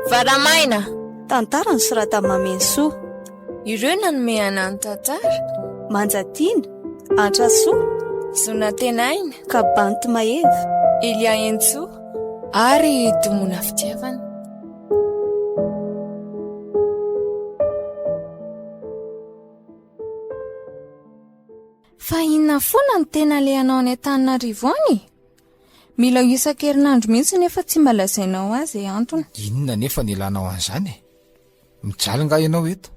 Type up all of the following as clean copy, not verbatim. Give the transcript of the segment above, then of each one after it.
Varamaina, tantara ny soratamamensoa. ireo nanomehana ny tantara. Manjatiana, Antrasoa, Zonatenaina, Kabanty Maheva, Ilia Entsoa ary Domona Fitiavana. Fa inona foana ny tena lehanao any Antananarivo any? Mila isan-kerinandro mihitsy nefa tsy mba lazainao azy antony. Inona nefa nilanao an'izany? Mijaly nga ianao eto?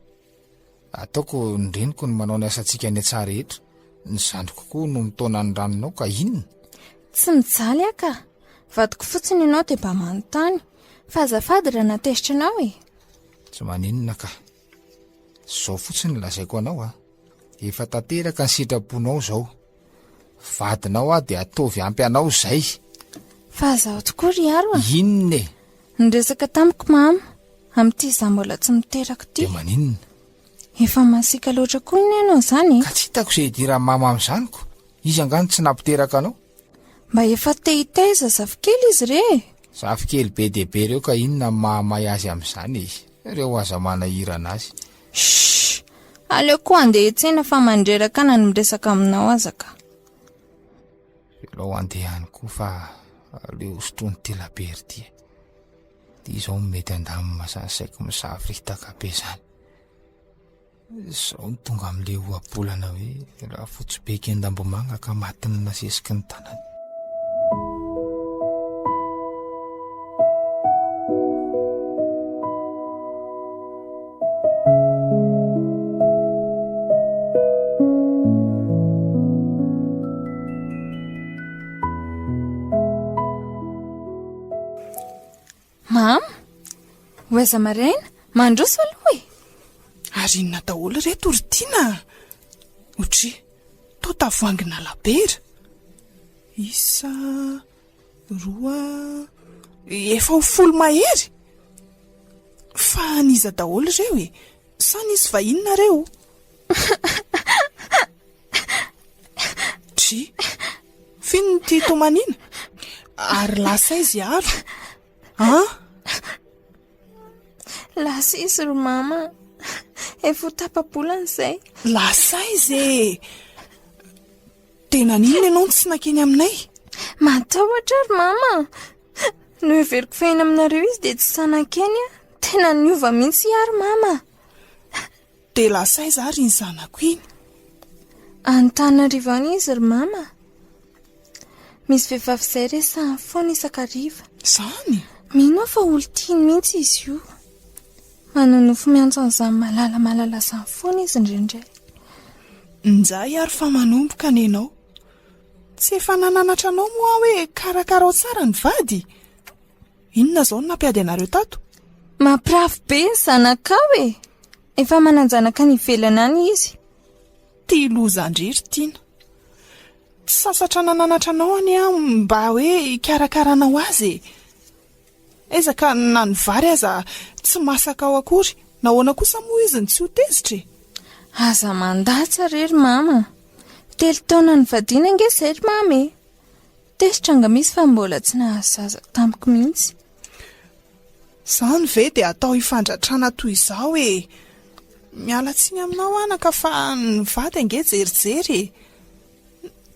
Ataoko ndreniko ny manao ny asantsika any tsara rehetra. Ny zandriko koa no mitona ny ranonao ka inona? Tsy mijaly aka. Vadiko fotsiny ianao dia mba manontany. Fa azafady raha natezitra anao e. Tsy maninona ka. Zao fotsiny lazaiko anao Efa tanteraka ny sitraponao zao. Vadinao dia atovy ampy anao zay. Fa zaho tokoa ry aro Inona e? Niresaka tamiko mama. Amin'ity za mbola tsy miteraka ty. Dia maninona? Efa masika loatra koa iny ianao zany. Ka tsy hitako izay hidiran'ny mama amin'izanyko. Izy angano tsy nampiteraka anao. Mba efa tehitaiza zafikely izy re. Zafikely be dia be reo ka inona mahamay azy amin'izany izy. Ireo aza manahirana azy. Shhh. Aleoko andeha hiantsena fa mandreraka na miresaka aminao azaka. Ilao andehany koa fa aleo sotrony telabery ty. Dia izao mety andamina masasaiko misafritaka be zany. Izao ny tonga amin'ilay ohabolana hoe raha fotsibeka endambomanga ka matiny nasesiky ny tanany. Mam, hoaiza maraina, mandroso aloha e. Ary inona daholo reto ry tiana? Otry, to tavoangina labera. Isa, roa, efa ho folo mahery. Fa niza daholo reo e. Sa nisy vahinona reo? Tri, fino ty tomanina? Ary lasa izy aro. Lasa izy ro mama. Efa ho tapa-bolana izay. Lasa izy e. Tena nino ianao tsy nakeny aminay? Matahotra ry mama. No heveriko fahina aminareo izy dia tsy sanakeny tena niova mihitsy ary mama. Dia lasa izy ary ny zanako iny? Antananarivo any izy ry mama. Misy vehivavy izay resahany foana isan-kariva. Zany? Mino fa olo-tiany mihitsy izy io. Manonofo miantso an'izany malala izany foana izy indrindray. Nzay ary fa manomboka ny ianao. Tsy efa nananatra anao moa hoe karakarao tsara ny vady. Inona zao no nampiady anareo tato? Mampirafy be ny zanakao e. Efa mananjanaka ny ivelana any izy. Ty lozandriry tiana. Tsy sasatra nananatra anao any mba hoe karakaranao azy. Ezaka na ny vary aza tsy masaka ao akory. Nahoana kosa moa izy ny tsy ho tezitra. Aza mandatsa rery mama. 3 taona ny vadiana nge izay ry mama e. Tezitra anga misy fa mbola tsy nahazaza tamiko mihitsy. Zany ve dia atao ifandratrana toy izao e. Miala tsiny aminao anaka fa ny vady ange jerijery.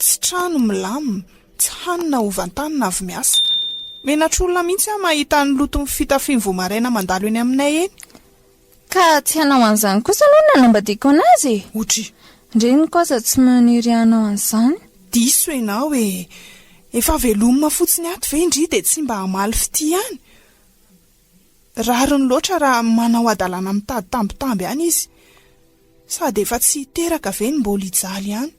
Tsy trano milamina, tsy hanina ovantanina avy miasa. Menatr'olona mihitsy mahita ny loto fitafiny vomaraina mandalo eny aminay eny. Ka tsy hanao an'izany kosa aloha nanambadiako anazy e. Otry. Ndreny kosa tsy maniry anao an'izany. Diso ianao e. Efa velomina fotsiny ato ve indri dia tsy mba hamaly fity ihany. Rariny loatra raha manao adalana mitady tambitamby ihany izy. Sady efa tsy hiteraka ve ny mbola hijaly ihany.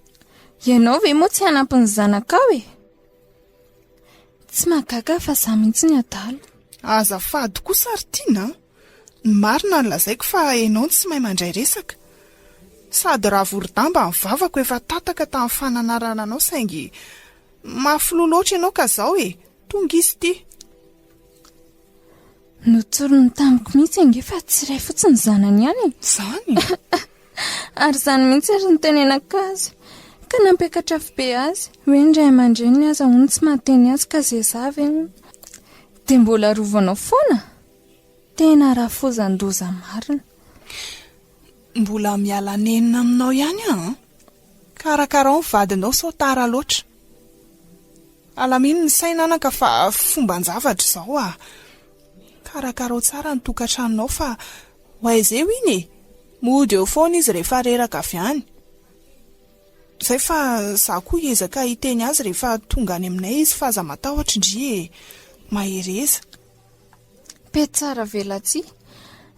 Ianao ve moa tsy hanampy ny zanakao e. Tsy mahagaga fa za mihitsy ny adalo. Azafady kosa ry tiana. Ny marina ny lazaiko fa ianao tsy mahay mandray resaka. Sady raha vorodamba ny vavako efa tataka tamin'ny fananarananao saingy mafilo loatra ianao ka zao e. Tonga izy ty. Notsorony tamiko mihitsy ange fa tsy iray fotsiny zanany ihany. Zany? Ary izany mihitsy ary nitenenaka azy ka nampiakatra be azy hoe indray aman-dreny ny aza hono tsy mahateny azy ka zay zavy hono dia mbola rovanao foana. Tena rafozan-doza marina. Mbola miala nenina aminao ihany an? Karakarao ny vadinao sao tara loatra. Alamino ny sainanaka fa fomban-javatra izao a. Karakarao tsara ny tokantranonao fa ho aizeo iny e. Mody eo foana izy rehefa reraka avy any. Izay fa za koa ezaka hiteny azy rehefa tonga any aminay izy fa aza matahotra indri e. Mahereza. Pe tsara velatsi.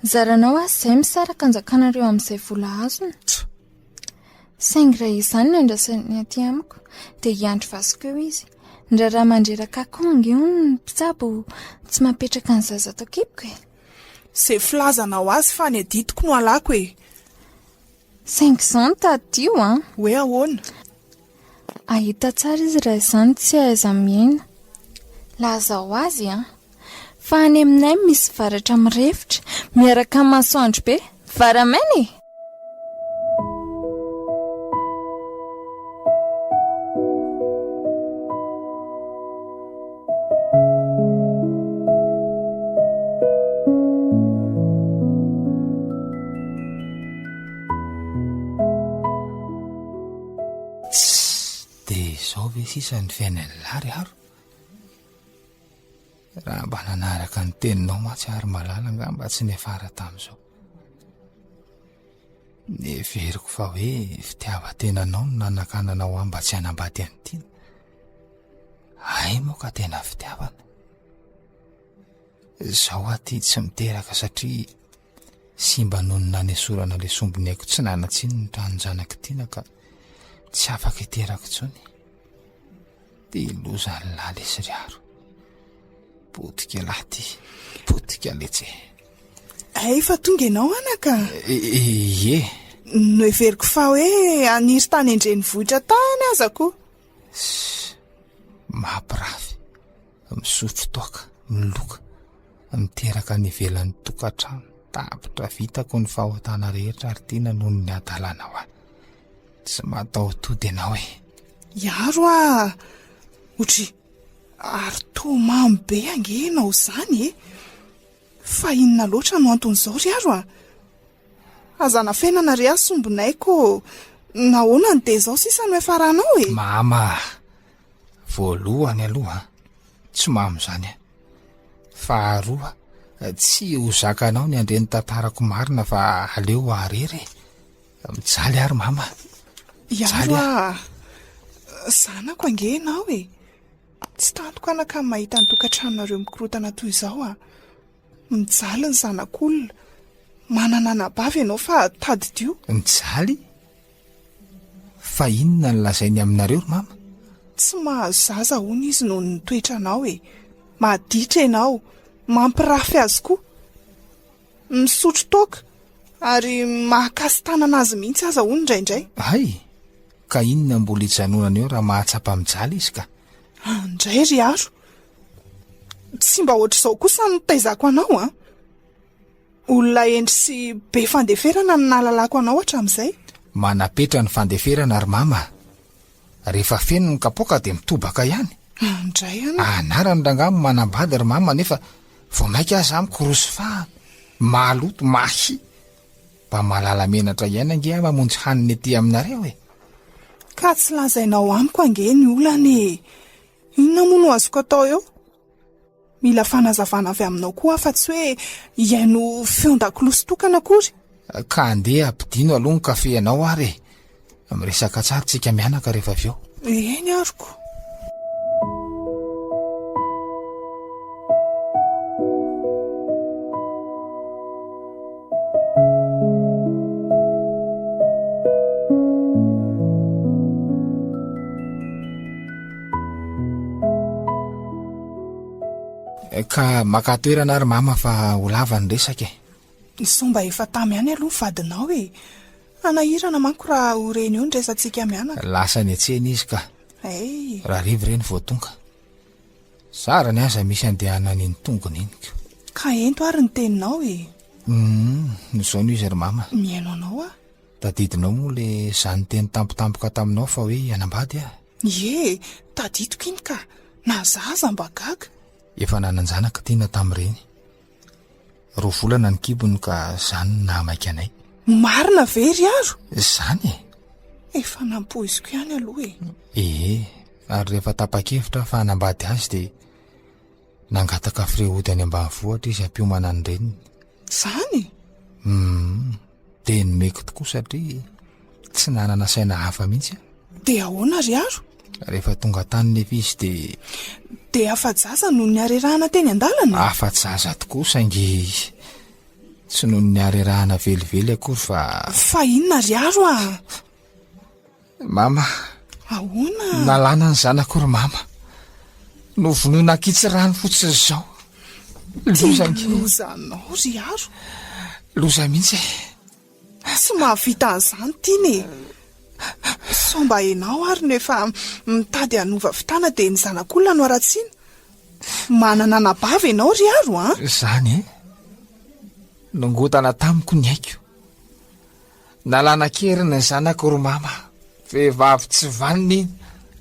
Zaranao azy izay misaraka anjakanareo amin'izay vola azony. Saingy raha izany no andrasany aty amiko dia hiandry vasiko eo izy. Ndra raha mandreraka koa angeony ny mpitsabo tsy mapetraka ny zaza ato kipiko e. Izay filazanao azy fa ny aditiko no alako e. Saingy izao no tadio an. Hoe ahoana? Ahita tsara izy raha izany tsy aiza miaina. Laza ho azy an. Fa any aminay misy varatra mirefitra miaraka masoandro be. Varamaina e. Dia izao ve sisa ny fiainan'ny lary aro? Raha mba nanaraka ny teninao mahatsiaro malala ngamba tsy nefara tamin'izao. Neveriko fa hoe fitiavan-tenanao no nanakananao mba tsy hanambady an'itiana. Ay moa ka tena fitiavana. Zaho aty tsy miteraka satria simba noho ny nanesorana le sombiny aiko tsy nanatsiny ny tranonjanaka tiana ka tsy afaka hiterako intsony. Dia loza ny lala izy riaro. Potika laty, potika letse. Efa tonga ianao anaka. Ie. No heveriko fa hoe aniry tany Andrenivohitra tany aza koa. Mampirafy, misotro toaka, miloka, miteraka ny ivelan'ny tokantrano, tapitra vitako ny fahotana rehetra ary tiana noho ny adalana ho ahy. Tsy matao tody ianao e. Iaro a. Otry, ary to mamy be angenao izany e. Fa inona loatra no anton'izao riaro a. Azana fiainana ry azy sombinaiko. Nahoana ny dia izao sisa no efaranao e. Mama, voalohany aloha, tsy mamy izany a. Faharoa, tsy ho zakanao ny andreny tantarako marina fa aleo arery. Mijaly ary mama. Iaro a. Zanako angenao e. Tsy tantoka anaka mahita ny tokantranonareo mikorotana toy izao a. Mijaly ny zanak'olona. Manana anabavy ianao fa tadidio. Mijaly? Fa inona ny lazainy aminareo mama? Tsy mahazo zaza hono izy noho ny toetranao e. Maditra ianao. Mampirafy azy koa. Misotro toaka. Ary mahakasitanana azy mihitsy aza hono indraindray. Ay, ka inona mbola hijanonana eo raha mahatsapa mijaly izy ka? Andray ry aro. Tsy mba ohatr'izao kosa no taizako anao a. Olona endry sy be fandeferana no nahalalako anao hatramin'izay. Manapetra ny fandeferana ary mama. Rehefa feno ny kapoaka dia mitobaka ihany. Andray ana. Anarany rangamo manambady ry mama nefa vao maika aza amiko rosy fa maloto mahi. Mba malala menatra ihany ange mamonjy haniny ety aminareo e. Ka tsy lazainao amiko ange ny olana e. Inona moa no azoko atao eo? Mila fanazavana avy aminao koa fa tsy hoe iaino feon-dakiloa sy tokana akory. Ka andeha ampidino aloha ny kafe anao ary e. Miresaka tsara tsika mianaka rehefa avy eo. Eny aroko. Ka makatoerana ary mama fa ho lava ny resaka e. Somba efa tamy ihany aloha vadinao e. Anahirana manko raha ho reny eo ny resantsika mianaka. Lasa ny atsena izy ka. Ay. Raha rivo reny vao tonga. Sara ny aza misy andehana ny tongony iny. Ka ento ary ny teninao e. Nizao no izy ry mama. Miaino anao a. Tadidinao moa le zany teny tampotampoka taminao fa hoe anambady a? Ie, tadidiko iny ka na zaza mba gaga. Efa nananjanaka tiana tamin'ireny. 2 volana ny kibony ka zany nahamaika anay. Marina very aro. Zany e? Efa nampoiziko ihany aloha ary rehefa tapa-kevitra fa hanambady azy dia nangataka fireody any ambanivohitra izy ampiomana ny reniny. Zany? Dia nomeko tokoa satria tsy nanana saina hafa mihitsy. Dia ahoana ry aro? Rehefa tonga tany nefa izy dia afa-jaza noho ny arerahana teny an-dalana? Afa-jaza tokoa saingy tsy noho ny arerahana velively akory fa inona ry aro a? Mama, ahoana? nalana ny zanako ry mama. Novonoina akitsy rano fotsiny izao. Lozanao ry aro? Loza mihitsy. Tsy mahavita an'izany tiany. So mba enao ary nefa mitady hanova fitana dia ny zanak'olona no aratsiana. Manana nabavy ianao ry aro a? Zany nongotana tamiko ny haiko. Nalana keriny ny zanako ry mama. Vehivavy tsy vaniny,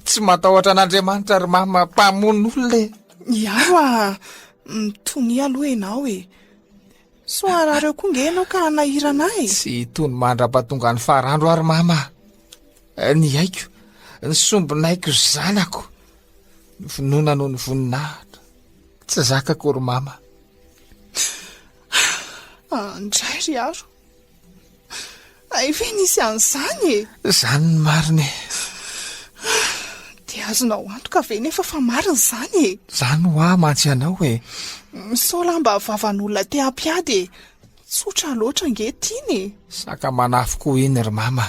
tsy matahotra an'Andriamanitra ry mama, mpamono olona. Iaro a, mitony aloha ianao e. So arareo koa nge ianao ka nahirana e. Tsy tony mandra-pahatonga ny farandro ary mama. Ny haiko, ny sombinaiko zanako. Vonona noho ny voninahitra. Tsy zakako ry mama. Andray ry aro. Efa nisy an'izany e. Zany ny mariny. Dia azonao antoka ve nefa fa marina izany e. Zany ho mantsy anao e. Misaola mba vavan'olona te hampiady e. Tsotra loatra nge tiany e. Saka manafo koa iny ry mama.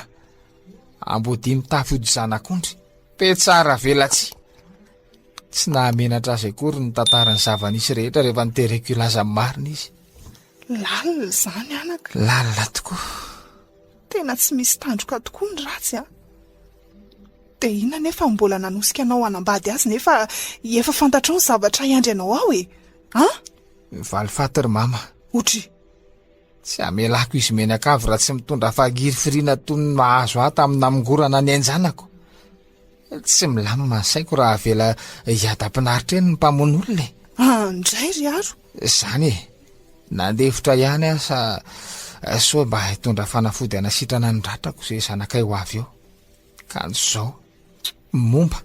Ambody mitafy ody zanak'ondry. Pe tsara velatsy. Tsy nahamenatra azy akory ny tantaran'ny zava-nisy rehetra rehefa nitereko ilaza marina izy. Lalina izany anaka. Lalina tokoa. Tena tsy misy tandroka tokoa ny ratsy a. Dia inona nefa mbola nanosika anao hanambady azy nefa efa fantatrao ny zavatra iandry anao ao e. Valifaty ry mama. Otry. Tsy amelako izy menakavy raha tsy mitondra fahagiry firiana toy ny mahazo ahy tamin'ny namongorana ny anjanako. Tsy milamina ny saiko raha avela hiadam-pinaritra eny ny mpamono olona. Andray ry aro. Zany e. Nandefitra ihany asa so mba hitondra fanafody anasitrana ny ratako izay zanakay ho avy eo. Ka n'izao momba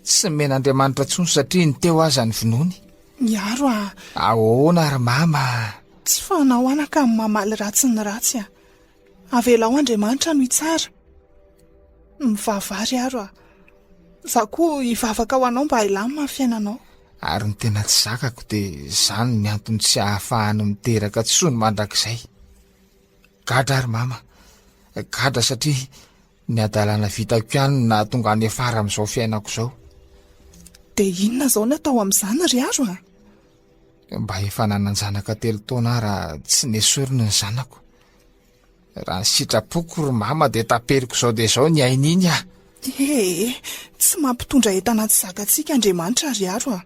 tsy men'Andriamanitra tsony satria ny teo aza ny vonony. Iaro a. Ahoana ry mama? Tsy fanao anaka amin'ny mamaly ratsy ny ratsy a. Avelao Andriamanitra no itsara. Mivavary aro a. Za koa hivavaka ho anao mba hilamina ny fiainanao. Ary ny tena tsy zakako dia zany ny antony tsy ahafahany miteraka tsony mandrakizay. Gadra ry mama. Gadra satria ny adalana vitako ihany na tonga any afara amin'izao fiainako izao. Dia inona izao no atao amin'izany ry aro a? Mba efa nananjanaka 3 taona raha tsy nesorina ny zanako. Raha ny sitrapoko ry mama dia taperiko izao dia izao ny aininy a. Tsy mampitondra entana tsy zakantsika Andriamanitra ry aro a.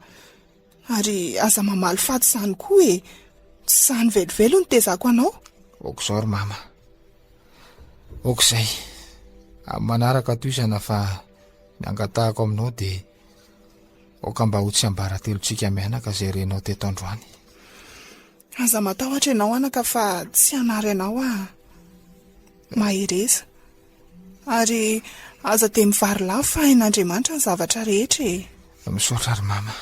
Ary aza mamaly faty izany koa e. Tsy izany velivelo no tezako anao. Okizao ry mama. Okizay. Amin'ny manaraka toizana fa miangatahako aminao dia oka mba ho tsy ambaratelontsika mianaka izay renao teto androany. Aza matahotra ianao anaka fa tsy hanary anao a. Mahireza. Ary aza dia mivary lavo fa hain'Andriamanitra ny zavatra rehetra e. Misaotra ry mama.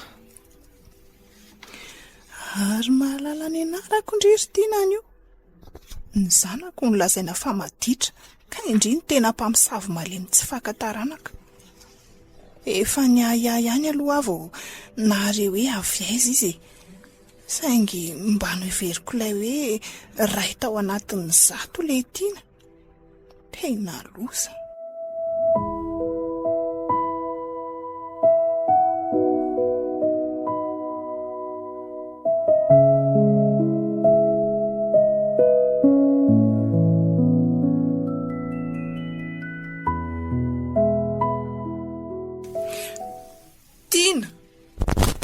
Ary mahalala ny anarako indriry tianany io. Ny zanako ny lazaina fa maditra ka indri ny tena mpamosavy malemy tsy fakatarànaka. Efa ny ahiahy ihany aloha avo nahare hoe avy aiza izy. Saingy mba no iveriko ilay hoe ray tao anatin'ny 100 ilay tiana. Tena loza.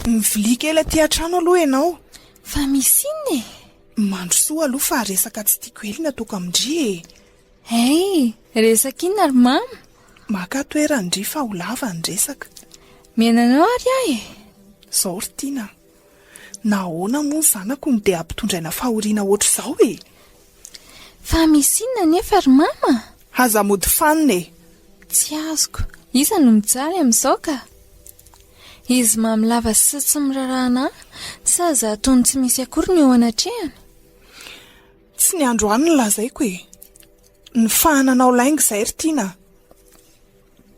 Mivilia kely aty an-trano aloha ianao. Fa misy inona e? Mandro soa aloha fa resaka tsy tiako elina toko amindry e. Hey, resaka ina ry mama. Maka toerandry fa ho lava ny resaka. Mienanao ary ahy e. Izao ry tiana. Nahoana moa ny zanako no dia ampitondraina fahoriana ohatr' izao e. Fa misy inona nefa ry mama? Aza mody fanina e. Tsy azoko. Iza no mijaly amin'izao ka? Izy mamy lava sy tsy mirarahana sa za ataony tsy misy akory ny eo anatrehany? Tsy ny androany ny lazaiko e. Ny fahananao lainga izay ry tiana.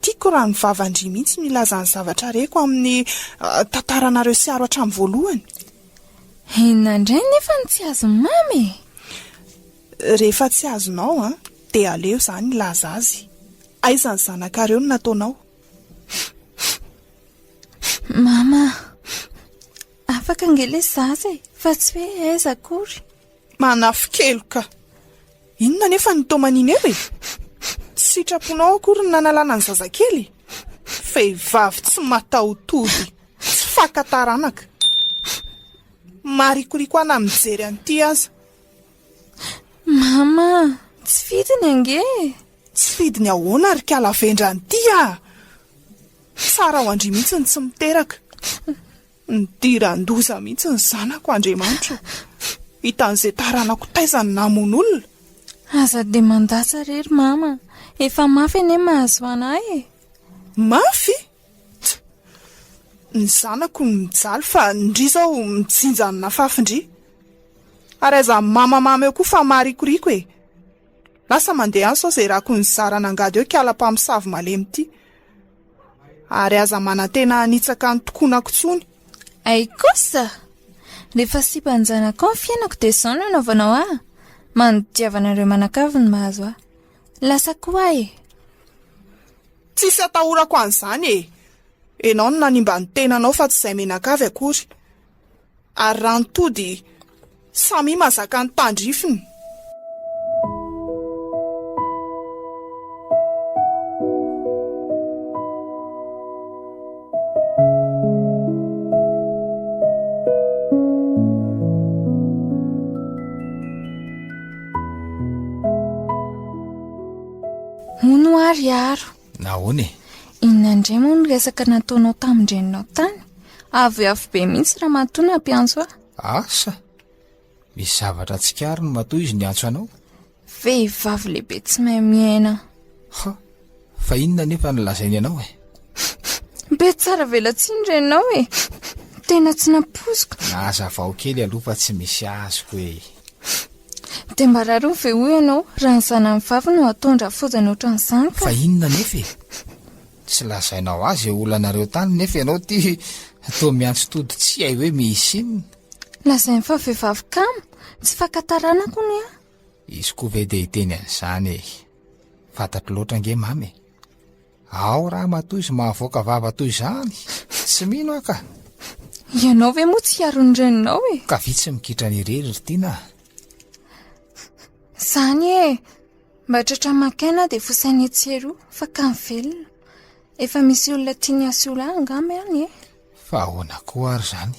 Tiako raha ny vavandry mihitsy milaza ny zavatra reko amin'ny tantaranareo siaro hatramin'ny voalohany. Inona indray nefa ny tsy azo mamy? Rehefa tsy azonao dia aleo izany laza azy. Aiza ny zanakareo no nataonao? Mama, afaka angele zaza e, fa tsy hoe aiza akory. Manafikelo ka. Inona nefa ny tomanina eo e? Tsy sitraponao akory ny nanalana ny zazakely? Vehivavy tsy mataotody, tsy fakataranaka. Marikoriko ana mijery an'ity aza. Mama, tsy fidiny ange. Tsy fidiny ahoana ry kalavendra an'ity a. Tsara ho andry mihitsy ny tsy miteraka. Ny diran-doza mihitsy ny zanako Andriamanitra. Hitan'izay taranako taizany namon'olona. Aza dia mandatsa rery mama. Efa mafy ane mahazo anahy e. Mafy? Ny zanako mijaly fa ndry zao mijinjanona fafindry. Ary aiza mamamamy eo koa fa marikoriko e. Lasa mandeha any sao izay rako ny zarana angady eo kiala-mpamosavy malemy ity. Ary aza manantena hanitsaka ny tokonako tsony. Ay kosa. Rehefa sipanjanako ny fiainako dia izao no anaovanao ahy. Manodiavanareo manakavy ny mahazo ahy. Lasa koa e. Tsisy atahorako an'izany e. Enao no nanimba ny tenanao fa tsy izay menakavy akory. Ary ranontody samy mazaka ny tandrifiny. Hono ary aro. Nahoana e? Inona indray moa ny resaka nataonao tamindreninao tany? Avo be mihitsy raha matoa ny ampiantso ahy. Asa? Misy zavatra tsikaro no matoa izy ny antso anao? Vehivavy lehibe tsy mahay miaina. Ha, fa inona nefa nolazainy anao e? Be tsara velatsiny renao e. Tena tsy nampoziko. Nazavao kely aloha fa tsy misy azoko e. Dia mba raro ve ho ianao raha ny zanany vavy no atondra fojany ohatran'izany ka? Fa inona nefa e? Tsy lazainao azy e olanareo tany nefa ianao ty atao miantso tody tsy hay hoe misy inona. Lazainy fa vehivavy kamo, tsy fakataranako ny ahy. Izy koa ve dia hiteny an'izany e. Fantatro loatra ange mamy. Ao raha matoa izy mahavoaka vava toy izany. Tsy mino aho ka. Ianao ve moa tsy hiaro ny reninao e? Ka vitsy mikitra ny irery ry tiana. Zany e, mba tratra makaina dia fosainy etseroa fa ka mivelona. Efa misy olona tiany asola angamba ihany e. Fa ahoana koa ary zany.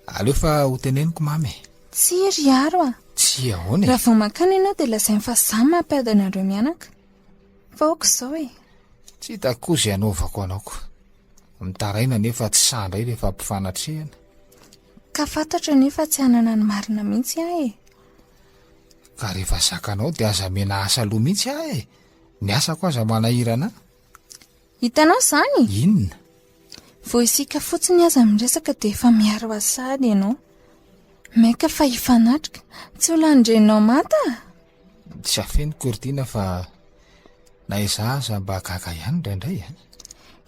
Aleo fa ho teneniko mamy. Tsy ry aro a. Tsy ahoana e. Raha vao makana ianao dia lazainy fa zany mampiadanareo mianaka. Fa aoka izao e. Tsy hitako koa izay anaovako anaoko. Mitaraina nefa tsy sandray rehefa mpifanatrehana. Ka fantatra nefa tsy hanana ny marina mihitsy ahy e. Ka rehefa zakanao dia aza mena asa aloha mihitsy ahy e. Ny asako aza manahirana. Hitanao izany? Inona? Vao isika fotsiny aza miresaka dia efa miaro asady ianao. Maika fa hifanatrika. Tsy ho landrenao mata? Tsy afeno kortina fa na iza aza mba gaga ihany indraindray.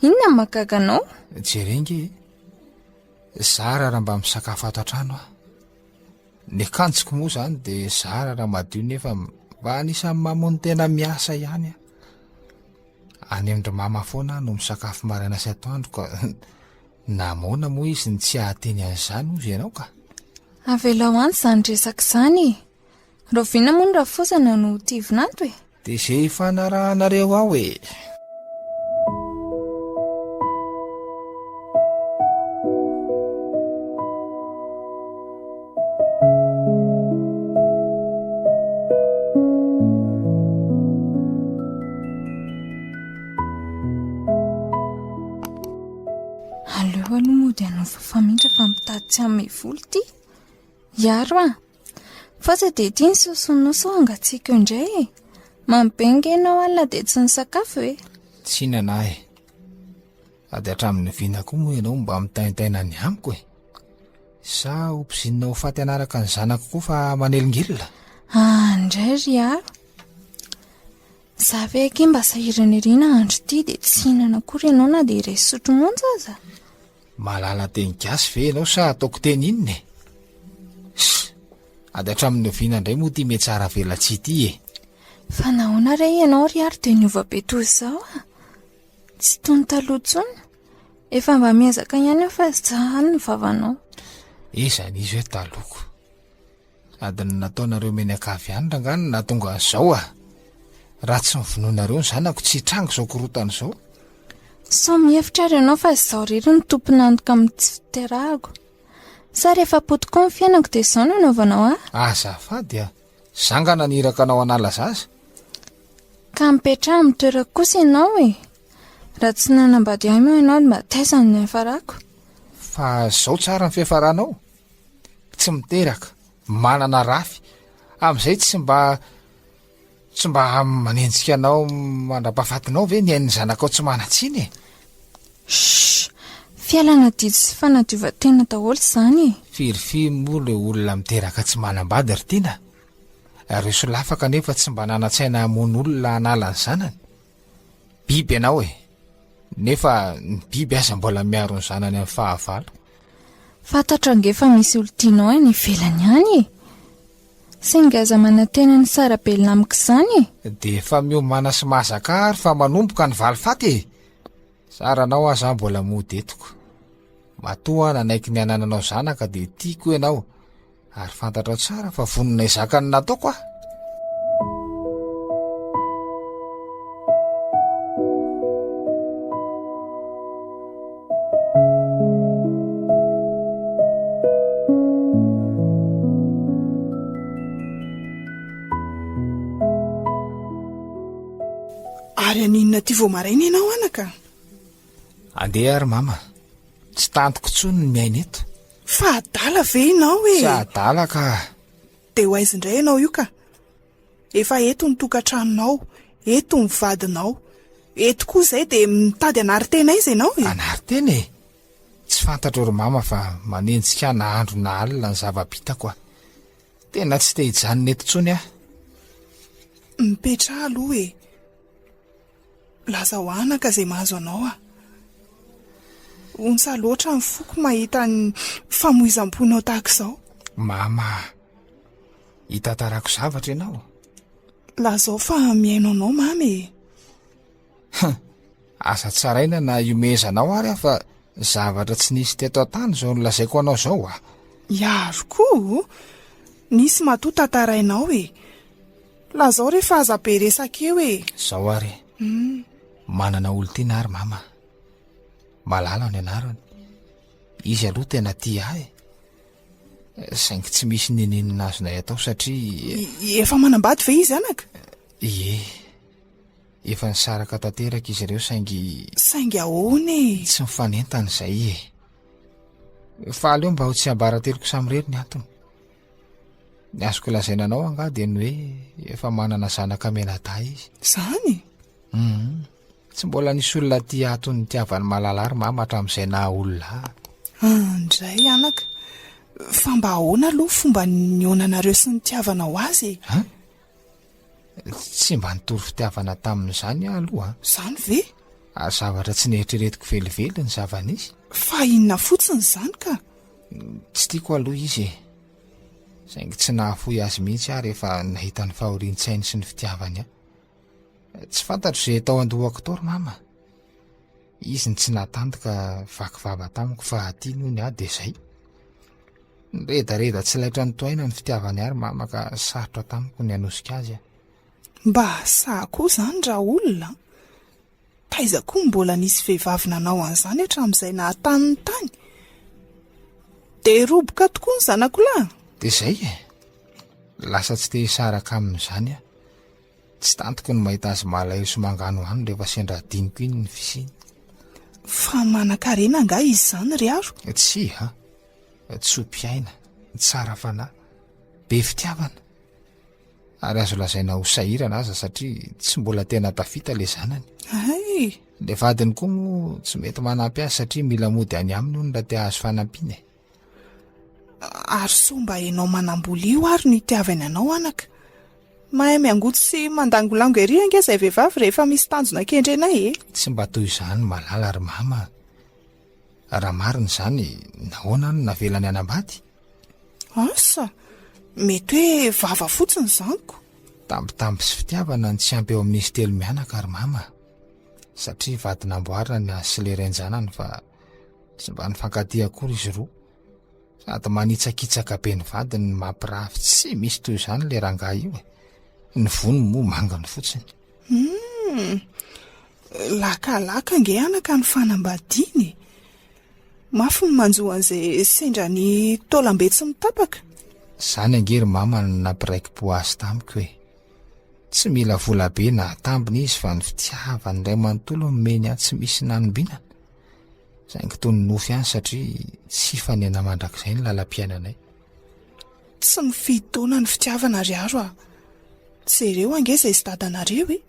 Inona mahagaga anao? Jerenge, zara raha mba misakafo ato an-trano aho. Ny akanjoko moa izany dia zara raha madio nefa mba anisan'ny mamony tena miasa ihany aho. Any amin'ny mama foana no misakafo maraina sy atoandro ka namoana moa izy ny tsy ahateny an'izany ozy ianao ka. Avelao any izany resaka izany. Roviana moa ny rafozana no tivinato e. Dia izay fanarahanareo ao e. dia hanova famindra fa mitady tsy amin'ny volo ty. Iaro fa tsy dia tia ny sosonao sao angatsiaka eo indray e. Mambenga ianao alina dia tsy ny sakafo e. Tsy inana ady hatramin'ny vina koa moa ianao mba mitaintaina ny amiko e. Sa ompizinao faty anaraka ny zanako koa fa manelingilona. Indray ry aro. Za ve ake mba sahirana irina andro ty dia tsy hinana akory ianao na dia iray sotro monja aza. Malala teny gasy ve ianao sa ataoko teny inona e? Ady hatramin'ny vina indray moa ty me tsara vela tsy ty e. Fa nahoana ray ianao ry aro dia niova be toy izao Tsy toy ny taloha intsony. Efa mba miezaka ihany aho fa zahany ny vavanao. Izany izy hoe taloko. Adiny nataonareo menakavy ihany rangany na tonga an'izao raha tsy mivonoanareo ny zanako tsy hitrango izao korotana izao. Sao mihevitra ary ianao fa izao rery ny tompony antoka amin'ny tsy fiterahako. Sa rehefa potiko ny fiainako dia izao no anaovanao Azafady zangana niraka anao anala zaza. Ka mipetraha amin'ny toerako kosa ianao e. Raha tsy nanambady ahy moa ianao mba taizany ny hafarako. Fa izao tsara ny fihafaranao. Tsy miteraka, manana rafy. Amin'izay tsy mba manenjika anao mandra-pahafatinao ve ny hain'ny zanakao tsy manatsiny e. Fialana didy sy fanadiova-tena daholo izany e. Firifiry moa ilay olona miteraka tsy manambady ry tiana. Ireo solafaka nefa tsy mba nanantsaina hamono olona hanala ny zanany. Biby ianao e. Nefa ny biby aza mbola miaro ny zanany amin'ny fahavalo. Fantatra ange fa misy olon-tianao any ivelany ihany e. Saingy aza manantena ny sarabelona amiko izany e. Dia efa miomana sy mahazaka ary fa manomboka ny valifaty e. Saranao aza mbola mody etiko. Matoa nanaiky ny anananao zanaka dia tiako ianao. Ary fantatra tsara fa vonona izaka ny nataoko Ary aninona ty vao maraina ianao anaka? Andeha ary mama. Tsy tantoko tsony ny miaina eto. Fa adala ve ianao e? Tsy adala ka. Dia ho aiza indray ianao io ka? Efa eto ny tokantranonao, eto ny vadinao. Eto koa izay dia mitady anaritena izy ianao e? Anaritena e? Tsy fantatro ry mama fa manenjika na andro na alina ny zava-bitako Tena tsy te hijanona eto tsony Mipetraha aloha e. Laza ho anaka izay mahazo anao Onsa loatra ny foko mahita ny famoizam-ponao tahaka izao. Mama, hitatarako zavatra ianao. Lazao fa miaino anao mamy e. Asa tsaraina na iomezanao ary fa zavatra tsy nisy teto an-tany izao no lazaiko anao izao Iaro koa, nisy matoa tantarainao e. Lazao rehefa aza be resaka eo e. Zao ary. Manana olon-tiana ary mama. Malala ny anarany. Izy aloha tena tia ahy. Saingy tsy misy ninina azonay atao satria Efa manambady ve izy anaka? Ie. Efa nisaraka tanteraka izy ireo saingy ahoana e. Tsy mifanentana izay e. Faly eo mba ho tsy ambarateloko samirery ny antony. Ny azoko lazaina anao anga dia ny hoe efa manana zanaka menadahy izy. Zany? Tsy mbola nisy olona tia atony tiavany malala ary mama hatramin'izay na olona. Indray anaka. Fa mba ahoana aloha fomba nionanareo sy ny tiavanao azy e? Tsy mba nitory fitiavana tamin'izany aloha. Zany ve? Ary zavatra tsy neritreretiko velively ny zava-nisy. Fa inona fotsiny izany ka? Tsy tiako aloha izy e. Saingy tsy nahafoy azy mihitsy ary rehefa nahita ny fahorian-tsainy sy ny fitiavany Tsy fantatro izay tao andohako tory mama. Izy ny tsy natantoka vakivava tamiko fa tianony dia izay. Redareda tsy laitra ny toaina ny fitiavany ary mama ka sarotra tamiko ny hanosika azy Mba saha koa izany raha olona. Taiza koa mbola nisy vehivavy nanao an'izany hatramin'izay nahatany ny tany. Dia roboka tokoa ny zanako lahy. Dia izay e. Lasa tsy te hisaraka amin'izany Tsy tantoko ny mahita azy malahelo sy mangano any rehefa sendra diniko iny ny fisiny. Fa manan-karena nga izy izany ry aro. Tsy ha, tso-piaina, tsara fanahy, be fitiavana. Ary azo lazaina ho sahirana aza satria tsy mbola tena tafita le zanany. Ay, Le vadiny koa moa tsy mety manampy azy satria mila mody any aminy hono raha te ahazo fanampiana. ary soa mba hainao manambola io ary ny itiavany anao anaka. Mahay miangotsy sy mandangolango ery ange izay vehivavy rehefa misy tanjona kendrenay e. Tsy mba toy izany malala ary mama. Raha marina izany, nahoana no navelany anambady? Asa, mety hoe vava fotsiny zaniko. Tambitamby sy fitiavana ny tsy ampy eo amin'izy telo mianaka ary mama. Satria vadinamboarina ny azy sy le renjanany fa tsy mba nifankatia akory izy roa. Sady manitsakitsaka be ny vadiny ny mampirafy tsy misy toy izany le rangahy io e. Ny vony moa mangany fotsiny. Lakalaka nge anaka ny fanambadiany. Mafy ny manjoan'izay sendra ny taolam-be tsy mitapaka. Zany angery mama ny nampiraiki-po azy tamiko hoe tsy mila vola be na tambiny izy fa ny fitiavany iray manontolo nomeny ahy tsy misy nanombiana. Saingy toy ny nofy ihany satria tsy fanena mandrakizay ny lalam-piainanay. Tsy mifidy taona ny fitiavana ry aro a. Jereo angeza izy dadanareo e.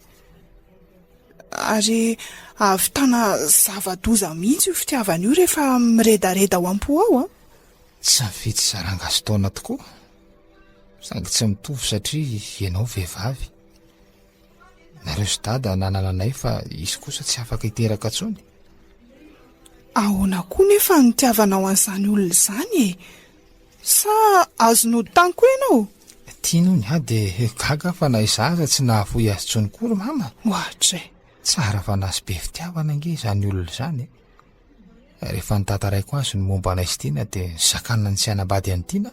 Ary avitana zava-doza mihitsy io fitiavana io rehefa miredareda ao am-po ao a. Tsy mifidy zarangazy taona tokoa. Saingy tsy mitovy satria ianao vehivavy. Nareo sy dada nanananay fa izy kosa tsy afaka hiteraka tsony. Ahoana koa nefa ny tiavanao an'izany olona izany e. Sa azonao tanko ianao? Tiano ny dia gaga fa na izaza tsy nahavoy azy tsony kory mama. Ohatra e. Tsara fa nasy be fitiavana ange izany olona izany. Rehefa nitantaraiko azy ny momba anay sy tiana dia sakana ny tsy hanambady any tiana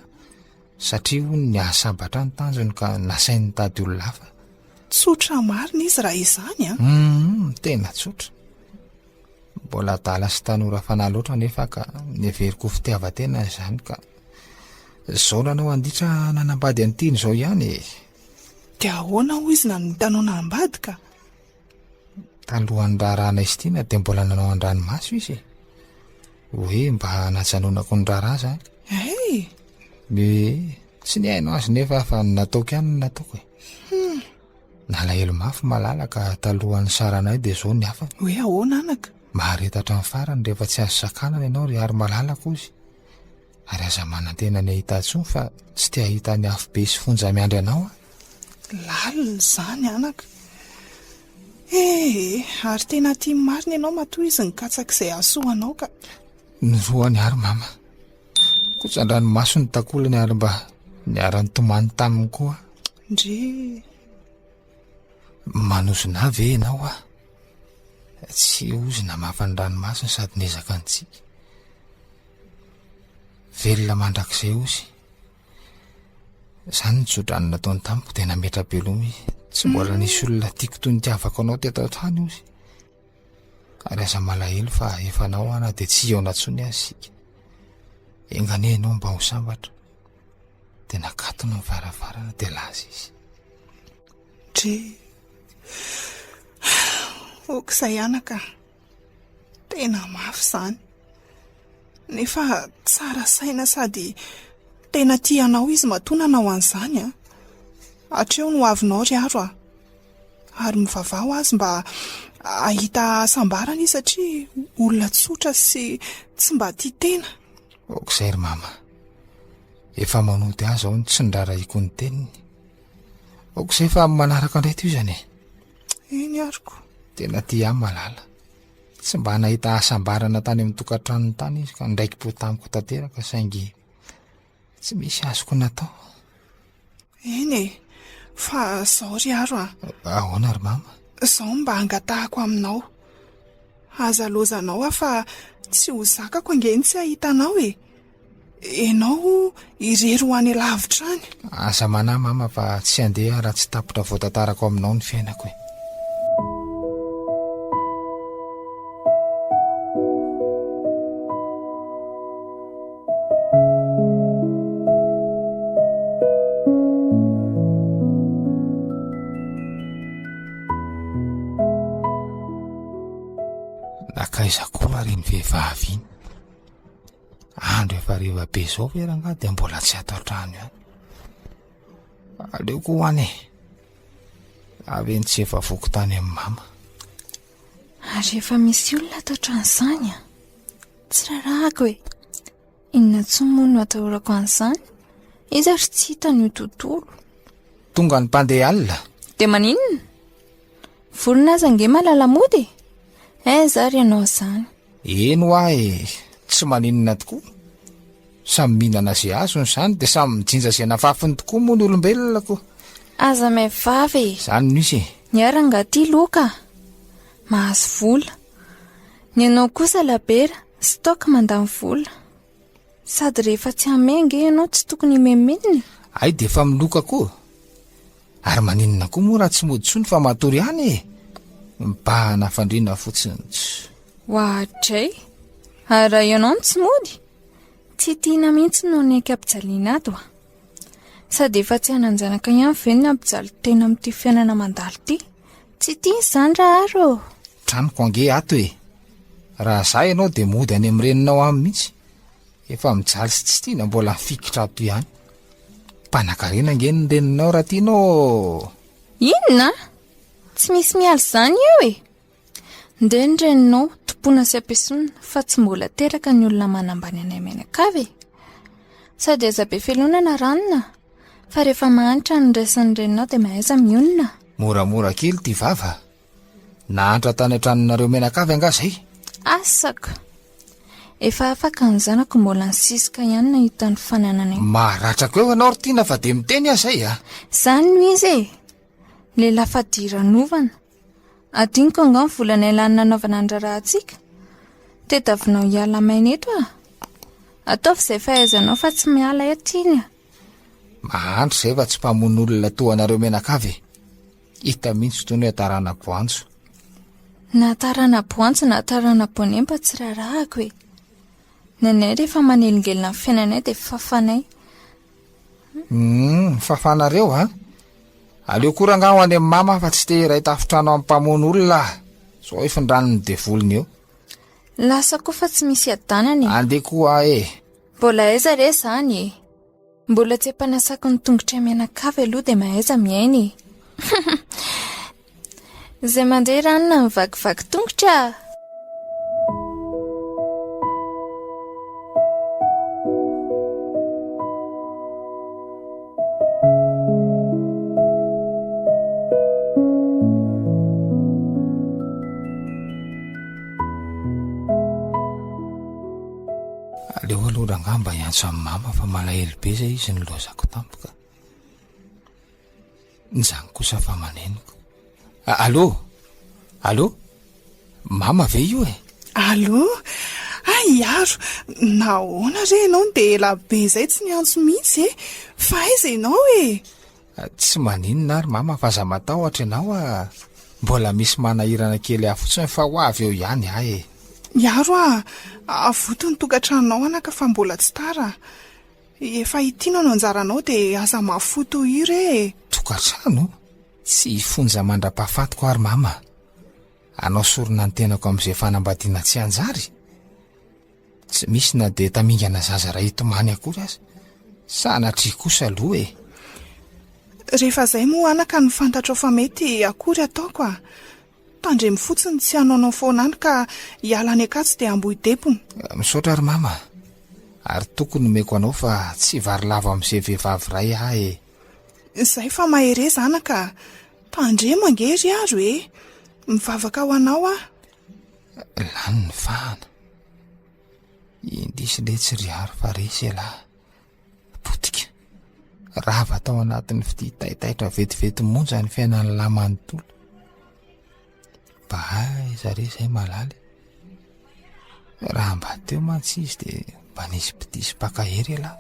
satria hono ny ahasabatra ny tanjony ka nasainy tady olona hafa. Tsotra marina izy raha izany a. Tena tsotra. Mbola dala sy tanora fanahy loatra nefa ka neveriko fitiavan-tena izany ka zao nanao anditra nanambady any tiany izao ihany e. Dia ahoana ho izy nanitanao nanambady ka? Talohan'ny raharaha anay sy tiana dia mbola nanao an-dranomaso izy hoe mba najanonako ny raharaha zany. Tsy ny hainao azy nefa fa ny nataoko ihany ny nataoko e. Nalahelo mafy malala ka talohan'ny saranay dia zao ny hafa. Hoe ahoana anaka? Maharetatra ny farany rehefa tsy azo sakanana ianao ry ary malalako izy. Ary aza manan-tena ny ahita tsony fa tsy te ahita ny afo be sy fonja miandry anao a. Lalina izany anaka. Ary tena tia marina ianao matoa izy nikatsaka izay asoanao ka. Ny roany ary mama. Kotsan-dranomaso ny takolany ary mba niara-ny tomany taminy koa. Ndre Manozona ve ianao a? Tsy ozy na mafany ranomasina sady nezaka antsika. Velona mandrakizay ozy. Izany ny tsodrany nataony tamiko dia nametra-beloma izy. Tsy mbola nisy olona tiako toy ny tiavako anao teto an-trano ozy. Ary aza malahelo fa efa anao ana dia tsy eo natsony azy sika. Engane ianao mba ho sambatra. Dia nakatona ny varavarana dia laza izy. Okizay anaka. Tena mafy izany. Nefa tsara saina sady tena tianao izy matonana ho an'izany a. Hatreo no avinao ry aro a. Ary mivavao azy mba ahita asambarana izy satria olona tsotra sy tsy mba tia tena. Okizay ry mama. Efa manody azy ao ny tsy niraraiko ny teniny. Okizay fa manaraka indray toy izany e. Eny ariko. Tena tia ahy malala. Tsy mba nahita asambarana tany amin'ny tokantranony tany izy ka ndraiki-po tamiko tanteraka saingy tsy misy azoko natao. Eny e. Fa zao ry aro a. Ahoana ry mama? Zao mba hangatahako aminao. Azalozanao a fa tsy ho zakako angeny tsy ahitanao e. Enao irery ho any lavitra any. Asa manahy mama fa tsy handeha raha tsy tapotra voatantarako aminao ny fiainako e. Nakaiza koa ary ny vehivavy iny. Andro efa riva be zao veranga dia mbola tsy atao trano ihany. Aleo koa ho ane. Avy ny tsy efa voko tany amin'ny mama. Ary efa misy olona atao trano izany tsy rarahako hoe inona tsomono atahorako an'izany. Izy ary tsy hita ny tontolo. Tonga ny mpandeha alina. Dia maninona? Volona aza nge malala mody. Zary ianao izany. Eno ahy, tsy maninona tokoa. Samy mihinana izay azony izany dia samy mijinja izay nafafiny tokoa moa ny olombelona koa. Aza may vavy. Izany misy. Ny arangaty loka. Mahazo vola. Ny ianao kosa labera, stoka mandany vola. Sady rehefa tsy hamenga ianao tsy tokony memeniny. Ay dia efa miloka koa. Ary maninona koa moa raha tsy moditsony fa matory ihany e. Mibahana fandriana fotsiny. Hoatray. Ary raha ianao tsy mody, tsy tiana mihitsy no ny ampijaliana ato. Sady efa tsy hananjanaka ihany ve ny ampijaly tena amin'ity fiainana mandalo ity. Tsy tia izany raha aro. Tranoko ange ato e. Raha zay ianao dia mody any amin'ny reninao amin'ny mihitsy. Efa mijaly sy tsy tiana mbola fikitra ato ihany. Mpanan-karena ange ny reninao raha tianao. Inona? Tsy misy miala izany eo e. Nde ny reninao tompona sy ampiasaina fa tsy mbola teraka ny olona manambany anay menakavy. Sady aza be felonana ranona. Fa rehefa mahantra ny resan'ny reninao dia mahaiza mionona. Moramora kely ty vava. Nahantra tany an-tranonareo menakavy anga zay. Asaka. Efa afaka ny zanako mbola nisisika ihany na hita ny fananany. Maharatrako eo ianao ry tiana fa dia miteny aho zay a. Izany no izy e. Lehilahy fa diranovana. Adiniko anga ny volana ilan'ny nanaovana ny rahantsika. Tetavinao hiala maina eto a. Ataovy izay fahaizanao fa tsy miala eto iny a. Mahandro izay fa tsy mpamono olona toanareo menakavy. Hita mihitsy toy ny atarana boantso. Na atarana boantso na atarana bonemba tsy rarahako e. Nenay rehefa manelingelina ny fiainanay dia fafanay. Fafanareo ha? Aleo koranga ho any amin'ny mama fa tsy te iray tafitrano amin'ny mpamono olona. Sao efa ndranony devolony eo. Lasa koa fa tsy misy adanany. Andeha koa e. Mbola aiza re izany e. Mbola tsy empanasako ny tongotra menakavy aloha dia mahaiza miaina e. Izay mandeha ranona mivakivaky tongotra. Aleo aloha rangamba hiantso amin'ny mama fa malahelo be zay izy ny lozako tampoka. Nizany kosa fa maneniko. Allo? Mama ve io e? Allo? Aro, nahoana re ianao dia ela be zay tsy niantso mihitsy e. Fa aiza ianao e? Tsy maninona ary mama fa za matahotra ianao a. Mbola misy manahirana kely afotsiny fa ho avy eo ihany ahy e. Iaro avoto ny tokantranonao anaka fa mbola tsy tara. Efa hitiana no anjaranao dia aza mafoto ire. Tokantrano? Tsy fonja mandra-pahafatiko ary mama. Anao sorona ny tenako amin'izay fanambadiana tsy anjary. Tsy misy na dia tamingana zaza ray tomany akory aza. Sanatry kosa aloha e. Rehefa zay moa anaka ny fantatrao fa mety akory ataoko a. Tandremy fotsiny tsy hanaonao foana any ka hiala ny akatsy dia ambohy depony. Misaotra ary mama. Ary tokony meko anao fa tsy vary lava amin'izay vehivavy ray ahy e. Izay fa mahere zanaka. Tandremo angery aro e. Mivavaka ho anao a. Lany ny fahana. Indisy le tsy ry aro fa resy lahy. Potika. Rava tao anatin'ny fititaitaitra vetivety monja ny fiainan'ny lamanontolo. Zare izay malaly. Raha mba teo mantsy izy dia mba nisy pitisy mpakahery lahy.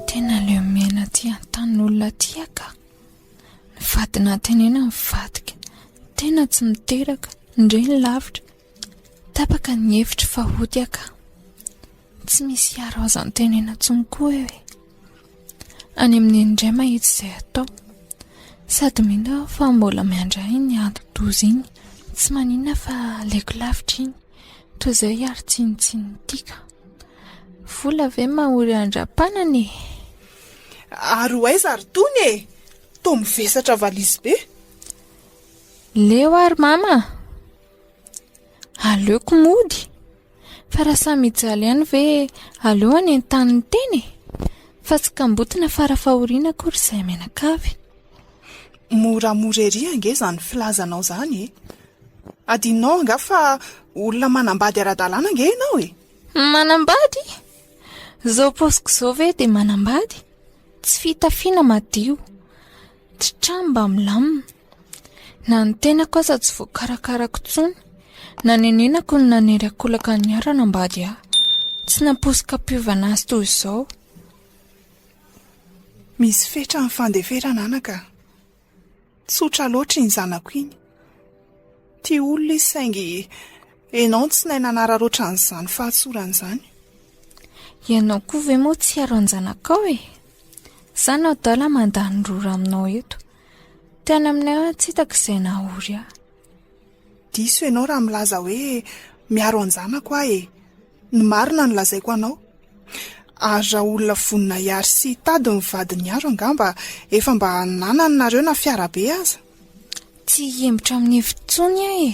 Tena leo mena ty an-tanin'olona ty aka. Vadina tenena mivadika. tena tsy miteraka, indray ny lavitra. Tapaka ny hevitra fa hody aka. Tsy misy aro azo antenena tsony koa hoe. Any amin'ny indray mahitsy izay atao. Sady mino fa mbola miandray ny ando-doza iny. Tsy maninona fa leko lavitra iny. Toy izay ary tsinitsiny tika. Vola ve mahory andra-panany? Ary ho aiza ary tony e? Toa mivesatra valizy be. Leo ary mama. Aleoko mody. Fa raha samy hijaly ihany ve aleo any an-tany teny? Fa tsy kambotona farafahoriana akory izay menakavy. Moramora ery ange izany filazanao izany e. Adinao anga fa olona manambady ara-dalàna ange ianao e. Manambady? Zao posiko zao ve dia manambady? Tsy fitafiana madio. Tsy trano mba milamina. Na ny tenako aza tsy voakarakarako tsony. Na nenenako ny nanery akolaka ny arana ambady aho. Tsy naposika piovana azy toy izao. Misy fetra ny fandeferana anaka. Tsotra loatra iny zanako iny. Ty olona izy saingy ianao tsy nahay nanararoatra an'izany fahatsorana izany. Ianao koa ve moa tsy aro an-janakao e? Zany ao dala mandany rora aminao eto. Tena aminay aho tsy hitako izay nahory aho. Diso ianao raha milaza hoe miaro an-janako aho e. Ny marina no lazaiko anao. Ary raha olona vonina hiary sy tady ny vadiny aro angamba efa mba nanany nareo na fiarabe aza. Tsy hembitra amin'ny hevitsony aho e.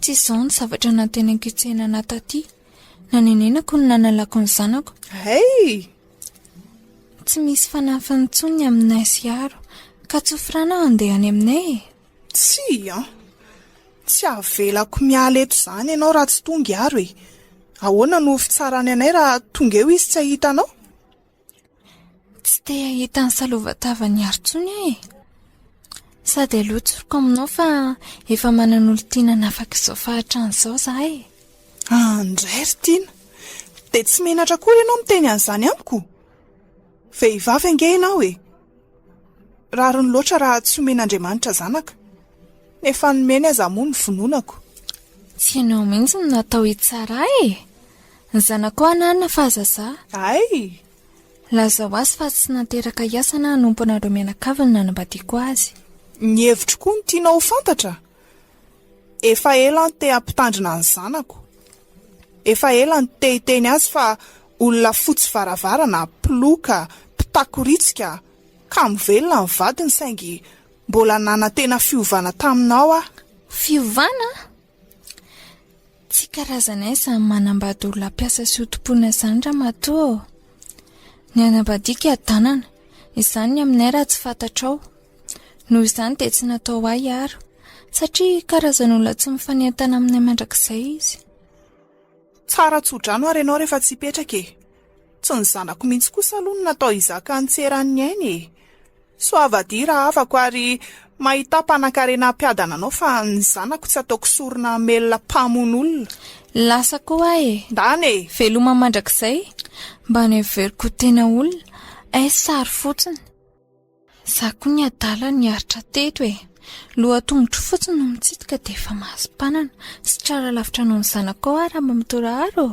Tsy izao ny zavatra nantenako itsehana taty. Nanenenako ny nanalako ny zanako. Hey! Tsy misy fanafiny tsony aminay sy aro. Ka tsofrana andeha any aminay e. Tsy an. Tsy avelako miala eto izany ianao raha tsy tonga aro e. Ahoana no fitsarany anay raha tonga eo izy tsy ahitanao? Tsy te ahita ny salovatavany aro tsony e. Sady aloha tsoroko aminao fa efa manan'olo tiana nafaka izao fahatran'izao za e. Andray ry tiana. Dia tsy menatra koa ianao miteny an'izany amiko. Vehivavy ange ianao e. Rariny loatra raha tsy omen'Andriamanitra zanaka. Efa nomeny aza moa ny vononako. Tsy ianao mihitsy no natao hitsara e. Ny zanako anana fa zaza. Ay! Laza ho azy fa tsy nateraka hiasana hanompo anareo mianakavy ny nanambadiako azy. Ny hevitro koa ny tianao ho fantatra. Efa ela ny te hampitandrina ny zanako. Efa ela ny te hiteny azy fa olona fotsy varavarana, ploka, pitakoritsika, ka mivelona ny vadiny saingy mbola nanantena fiovana taminao ah. Fiovana? Tsy karazana izany manambady olona mpiasa sy hotom-pona izany raha matoa. Ny anambadiaka adanana, izany aminay raha tsy fantatrao. Noho izany dia tsy natao ahy aro, satria karazan'olona tsy mifanentana aminay mandrakizay izy. Tsara tsodrano ary ianao rehefa tsy hipetraka e. Tsy ny zanako mihitsy kosa aloha no natao hizaka ny tseran'ny ainy e. Soavadira avako ary mahita mpanankarena mpiadana anao fa ny zanako tsy ataoko sorona melona mpamon'olona. Lasa koa e. Ndany e. Veloma mandrakizay, mba neveriko tena olona, ay sary fotsiny. Za koa ny adala ny aritra teto e. Lohatongotro fotsiny no mitsitika dia efa mahasompanana. Sy tsara lavitra noho ny zanako ao ary mba mitora aro.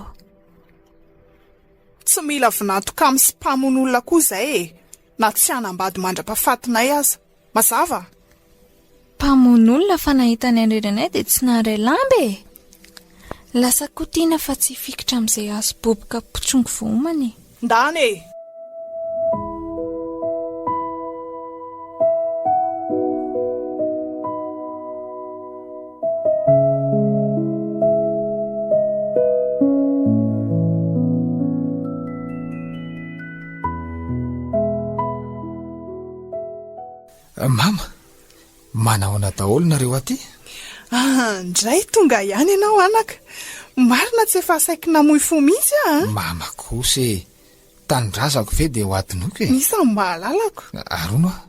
Tsy mila vinantoka amin'ny sy mpamon'olona koa izay e. Na tsy hanambady mandra-pahafatinay aza. Mazava? Mpamon'olona fa nahita ny andrenanay dia tsy naharay lamba e. Lasa koa tiana fa tsy fikitra amin'izay azo boboka potsongo vohomany. Ndany e. Mama, manahoana daholo nareo aty? Ndray tonga ihany ianao anaka. Marina tsy efa saiko namoy fo mihitsy ah. Mama kosa e. Tanindrazako ve dia ho adinoko e. Isan'ny mahalalako. Arono ah.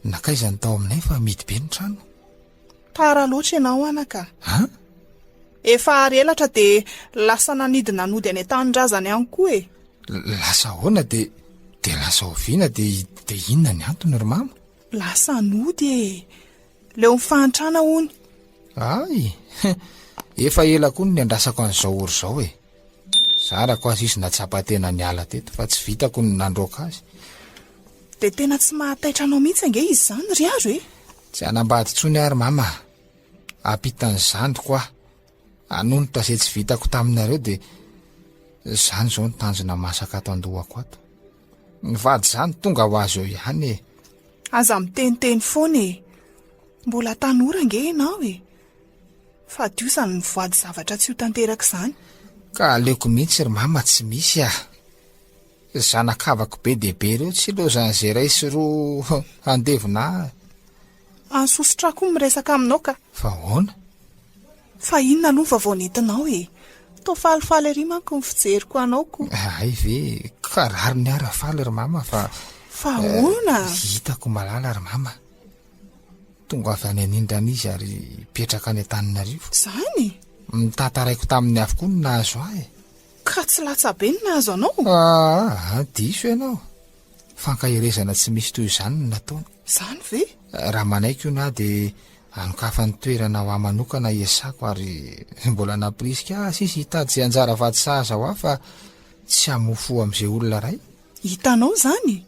Nakaiza ny tao aminay fa midy be ny trano. Tara loatra ianao anaka. Ha? Efa arelatra dia lasa nanidina nody any an-tanindrazana ihany koa e. Lasa ahoana dia lasa oviana dia inona ny antony ry mama? Lasa nody e. leo mifahantrana hony. Ay efa ela koa ny andrasako an'izao ory zao e. Sarako azy izy natsapa-tena ny ala teto fa tsy vitako ny nandroaka azy. De tena tsy mahataitra anao mihitsy ange izy zany ry azo e. Tsy anambady tsony ary mama, ampitany zandriko aho, anonota izay tsy vitako taminareo de zany zao ny tanjona masaka ato andohako ato. Mivady zany tonga ho azy eo ihany e. Aza miteniteny foana e. Mbola tanora nge ianao e. Fa diosany mivoady zavatra tsy ho tanteraka izany. Ka aleoko mihitsy ry mama tsy misy ah. Zanakavako be dehibe ireo tsy lozan'izay ray sy roa andevina. Ansosotra koa miresaka aminao ka. Fa hoana? Fa inona aloha vao nentinao e. Tô falifaly ery manko ny fijeriko anao ko. Ay ve karary ny ara faly ry mama fa hoana? Hitako malala ry mama. Tonga avy any anindran'izy ary petraka any Antananarivo. Zany? Mitantaraiko tamin'ny avokoa ny nahazo ahy. Ka tsy latsa be ny nahazo anao? Diso ianao. Fankahirezana tsy misy toy izany no nataony. Zany ve? Raha manaiko io na de anokafa ny toerana ho amanokana iasako ary mbola napriska sisy hitady izay anjara vady sahaza ho aho fa tsy hamofo amin'izay olona ray. Hitanao zany?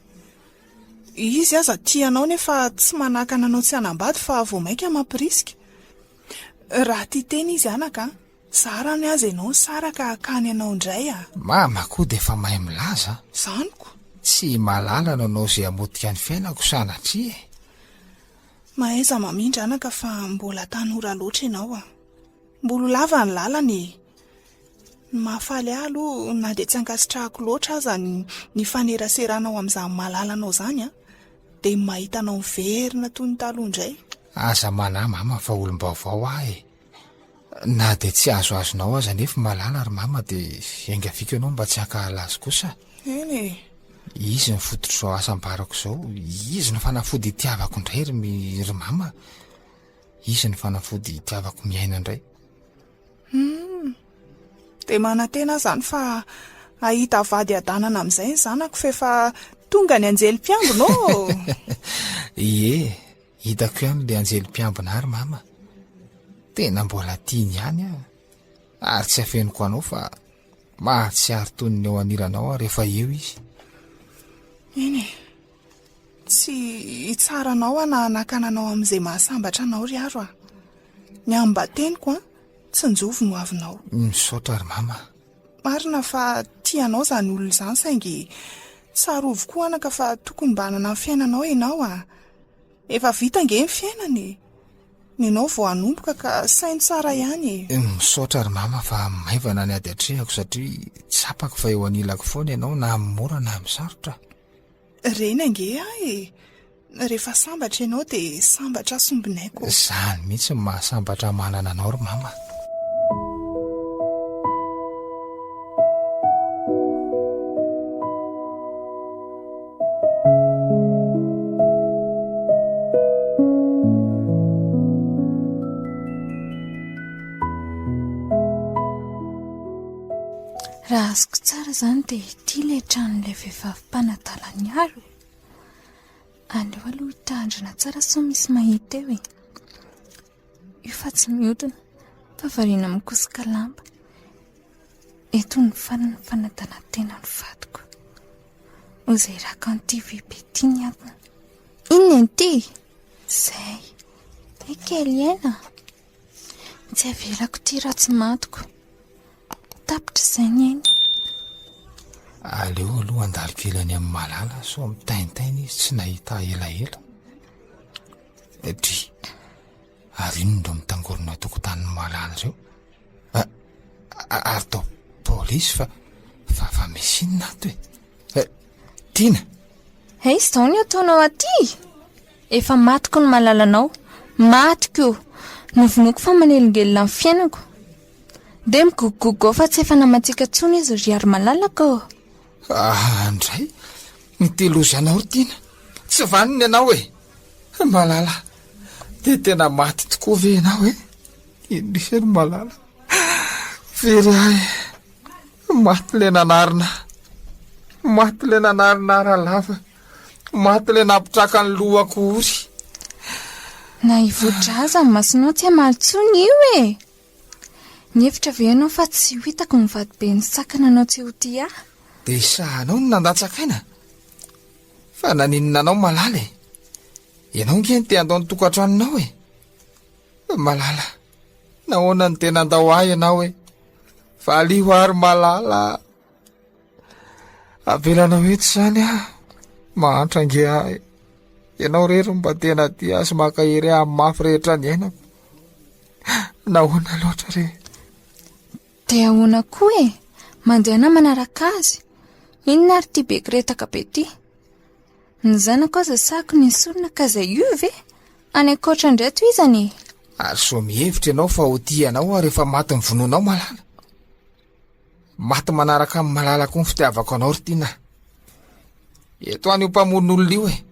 Izy aza tianao nefa tsy manakana anao tsy hanambady fa vao maika mampirisika. Raha tia tena izy anaka, sarany azy ianao saraka akany anao indray a. Mama koa de efa mahay milaza. Zaniko? Tsy malala nanao izay hamotika ny fiainako sanatria e. Mahaiza mamindra anaka fa mbola tanora loatra ianao a. Mbolo lava ny lalany. Ny mahafaly ahy aloha na de tsy ankasitrahako loatra aza ny faneraseranao amin'izany malalanao zany a. De mahita anao miverina toy ny taloha indray. Aza manahy mama fa olom-baovao ahy e. Na de tsy azoazonao aza nefa malala ry mama de engaviko ianao mba tsy hankahalazy azy kosa. Eny e. Izy ny fototro zao asam-barako zao. Izy ny fanafody itiavako indray ry mama. Izy ny fanafody itiavako miaina indray. De manantena zany fa ahita vady adanana amin'izay ny zanako fefa tonga ny anjelim-piambona ô. Ie, hitako ihany le anjelim-piambona ary mama. Tena mbola tiany ihany ah. Ary tsy afeniko anao fa mahatsiaro toniny eo aniranao rehefa eo izy. Eny e. Tsy hitsaranao na nakananao amin'izay mahasambatra anao ry aro a. Ny ambateniko a, tsy njovy no avinao. Misaotra ry mama. Marina fa tianao zany olona izany saingy tsarovo koa anaka fa tokony mba hanana ny fiainanao ianao a. Efa vita nge ny fiainana e. Ninao vao hanomboka ka sainy tsara ihany e. Misaotra ry mama fa maivana ny ady atrehako satria tsapako fa eo anilako foana ianao na amin'ny mora na amin'ny sarotra. Rena nge ahy e. Rehefa sambatra ianao de sambatra sombinaiko. Zany mihitsy ny mahasambatra manana anao ry mama. Raha azoko tsara zany de ity le tranon'ilay vehivavy mpanadalany aro. Aleo aloha hitandrina tsara sao misy mahita eo e. Io fa tsy mihodina fa variana mikosika lamba. Eto ny farany fanadanan-tena ny vadiko. Ozay raka an'ity vibe ity ny adina. Inona ity? Zay. Ekely ena. Tsy avelako ty ratsy matoko. Tapitra izay ny eny. Aleo aloha andalo kely any amin'ny malala so mitaintaina izy tsy nahita elaela. Dry ary ino ndo mitangorona tokotanin'ny malala reo. Ary tao polisy fa misy inona ato e. Tiana. Izao ny ataonao aty. Efa matiko ny malalanao. Matiko. Novinoko fa manelingelina amin'ny fiainako. De migogogo fa tsy efa namatsika tsony izy ry ary malalaka. Andray, nitelozanao ry Tiana. Tsy vaniny ianao e. Malala, de tena maty tokoa ve ianao e? Indrisy ry malala. Very ahy. Maty le nanarina. Maty le nanarina ara lava. Maty le napitraka ny lohako ory. Na ivoadraza ny masonao tsy hamalitsony io e. Nefitra ve ianao fa tsy ho hitako ny vadibe ny sakana anao tsy ho ty ahy. Dia isahanao no nandatsakaina. Fa naninona anao malala e. Ianao ngeny te andao ny tokantranonao e. Malala, nahoana ny tena andao ahy ianao e. Fa alio ary malala. Avelanao eto izany ah. Mahantra nge ahy. Ianao rery mba tena tia sy makahery amin'ny mafy rehetra ny ainako. Nahoana loatra re. Dia ahoana koa e. Mandeha manaraka azy. Inona ary ty bekiretaka be ty. Ny zanako aza sako ny solona ka izay io ve. Any ankoatra indray to izany. Ary so mihevitra ianao fa ho tianao rehefa maty ny vononao malala. Maty manaraka amin'ny malala koa ny fitiavako anao ry tiana. Eto any io mpamon'olona io e.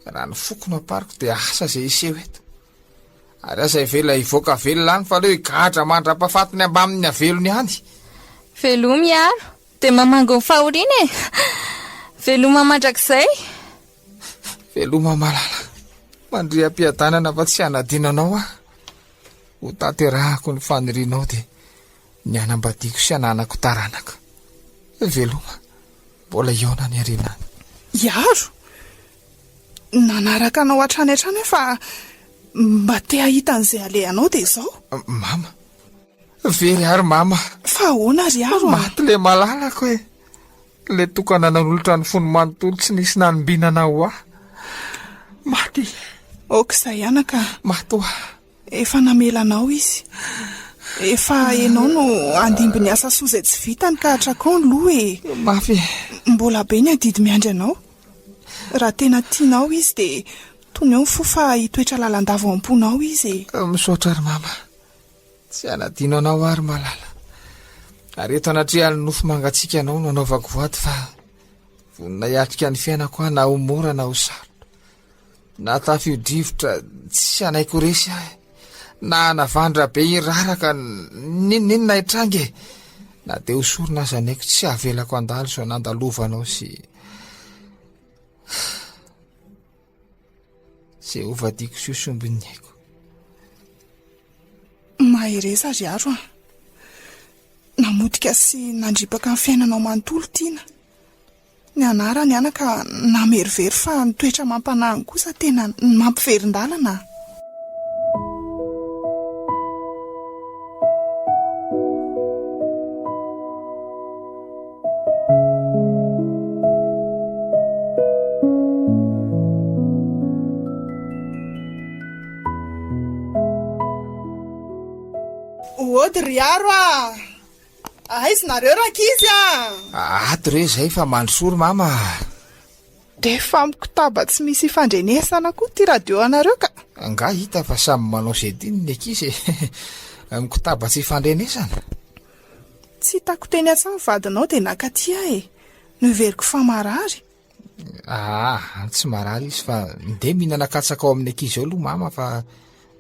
Raha ny foko no apariko dia asa izay iseho eto. Ary asa ivela ivoaka velona any fa leo higahatra mandra-pahafatiny ambamin'ny avelony any. Veloma miaro. Dia mamango ny fahoriana e. Veloma mandrakizay. Veloma malala. Mandria-piadanana fa tsy hanadinanao ah. Ho tanterahako ny fanirianao dia ny anambadiako sy ananako taranaka. Veloma. Mbola iona ny arenany. Iaro. Nanaraka anao hatrany hatrany fa mba te hahita an'izay alehanao dia izao. Mama. Very ary mama. Fa ahoana ry aro? Maty le malalako e. Le tokana nanolotra ny fony manontolo tsy nisy nanombinana ho ahy. Maty. Okizay anaka. Maty ho efa namelanao izy. Efa ianao no andimby ny asa soa izay tsy vitany ka hatrakao ny loha e. Mafy. Mbola be ny adidy miandry anao. Raha tena tianao izy dia tony eo fo fa hitoetra lalandava am-ponao izy. Misaotra ary mama. Tsy anadino anao ary malala. Ary eto anatria ny nofo mangatsika anao no anaovako voady fa vonina hiatrika ny fiainako ahy na ho mora na ho sarotra. Na tafio-drivotra tsy anaiko resy ahy. Na navandra be iraraka ninona hitrange. Na dia hosorina aza anaiko tsy havelako andalo so nandalovanao sy izay hovadiako sy hosombin'ny haiko. Mahereza ry aro ah. Namodika sy nandripaka ny fiainanao manontolo tiana. Ny anarany anaka namerivery fa nitoetra mampanahy kosa tena mampiverin-dalana. Ody ry aro ah. Aizy nareo rankizy ah. Ato re izay fa mandrosory mama. Dia fa mikotaba tsy misy fandrenesana koa ty radio anareo ka. Nga hita fa samy manao izay diny ny ankizy. Mikotaba tsy fandrenesana. Tsy hitako teny an-tsaho vadinao dia nakaty ahy e. Noveriko fa marary. Tsy marary izy fa nde mihinana katsaka ao amin'ny ankizy ao aloha mama fa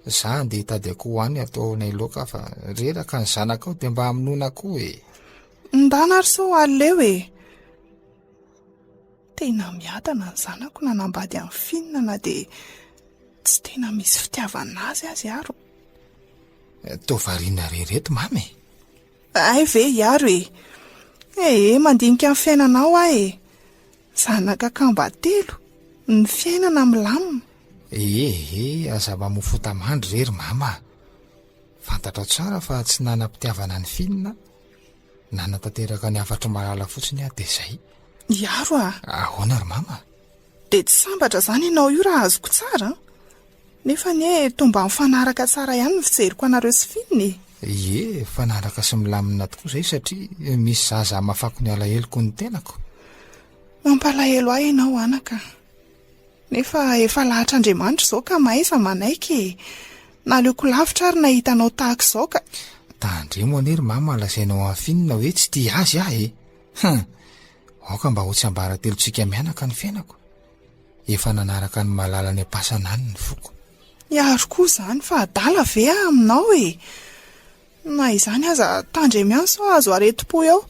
za nde hitady akoho hoany ataonay loaka fa reraka ny zanakao dia mba hamonoana koa e. Ndana ary so aleo e. Tena miadana ny zanako nanambady amin'ny fihinana dia tsy tena misy fitiavana azy aro. Tovariana rereto mamy. Ay ve iaro e. Mandinika amin'ny fiainanao ahy e. Zanaka kamba telo. Ny fiainana milamina. Aza mamofo-tamandry rery mama. Fantatra tsara fa tsy nanam-pitiavana ny fihinana. Nanatanteraka ny afatra malala fotsiny dia izay. Iaro ah. Ahoana ry mama? Dia tsy sambatra izany ianao io raha azoko tsara. Nefa ny tomba mifanaraka tsara ihany ny fijeriko anareo sy fininy. Fanaraka sy milamina tokoa izay satria misy zaza mafako ny alaheloko ny tenako. Mampalahelo ahy ianao anaka. Nefa efa lahatra Andriamanitra izao ka mahaiza manaiky. Naleoko lavitra ary nahitanao tahaka izao ka. Tandremo anery mama lazainao amin'ny finina hoe tsy tia azy ahy e. Aoka mba ho tsy ambaratelontsika mianaka ny fiainako. Efa nanaraka ny malala ny ampasana any ny foko. Iaro koa izany fa adala ve aminao e. Na izany aza tandremy ihany sao azo areti-po eo.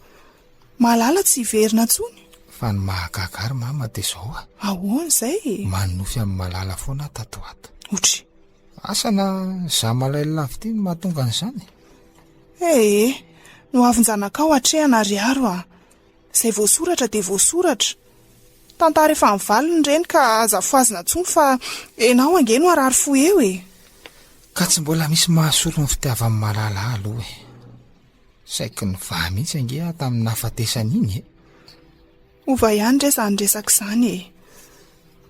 Malala tsy hiverina intsony. Fa ny mahagaga ary mama dia izao ah. Ahoana izay? Manofy amin'ny malala foana tato ato. Otry. asana za malailo lavy no mahatonga an'izany. No avin-janakao atrehana riaro a. Izay voasoratra dia voasoratra. Tantara efa mivaliny ireny ka aza foazina intsony fa enao ange no arary fo eo e. Ka tsy mbola misy mahasolo ny fitiavan'ny malala aloha e. Saiko ny vaha mihitsy ange tamin'ny nahafatesana iny e. Ova ihany re izany resaka izany e.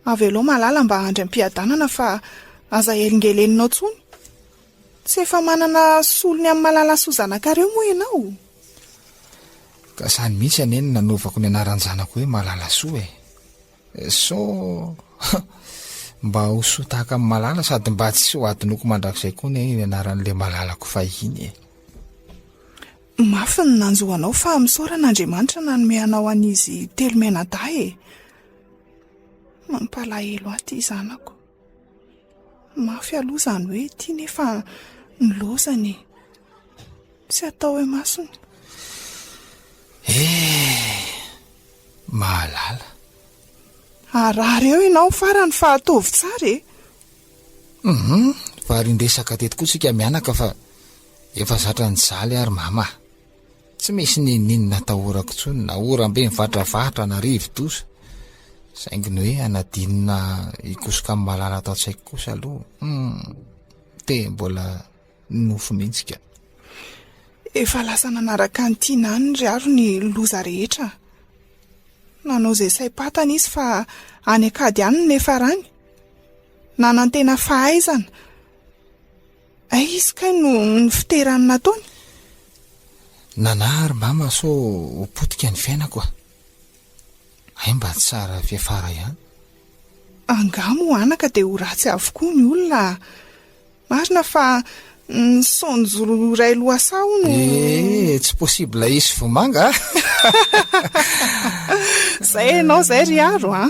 Avy aloha malala mba handry am-piadanana fa aza elingelenina intsony. Tsy efa manana solony amin'ny malala soa zanakareo moa ianao. Ka izany mihitsy aneny nanovako ny anaran'ny zanako hoe malala soa e. So mba ho soa tahaka amin'ny malala sady mba tsy ho adinoko mandrakizay koa ny anaran'ilay malalako fahiny e. Mafy ny nanjoanao fa misaoran'Andriamanitra nanome anao an'izy telo menadahy e. Mampalahelo aty zanako. Mafy aloha izany hoe tia nefa nilozany. Tsy atao hoe masony. Malala. Arary eo ianao farany fa atovy tsara e. Varindresaka teto koa tsika mianaka fa efa zatra ny zaly ary mama. Tsy misy ninina tahorako intsony na orambe mivatravatra na rivo-doza. Sainginy hoe anadinina ikosoka amin'ny malala atao tsaiko kosa aloha. Te mbola nofo mihitsika. Efa lasa nanaraka ny tianany riaro ny loza rehetra. Nanao izay saim-patana izy fa any akady ihany ny nefarany. Nanantena fahaizana. Izy kay no ny fiterany nataony. Nanary mama so hopotika ny fiainako a. Mba tsara fiafara ihany. Angamo anaka dia ho ratsy avokoa ny olona. Marina fa ny sonjolo iray loasao no... Tsy possible izy vomanga. Zay ianao zay riaro a.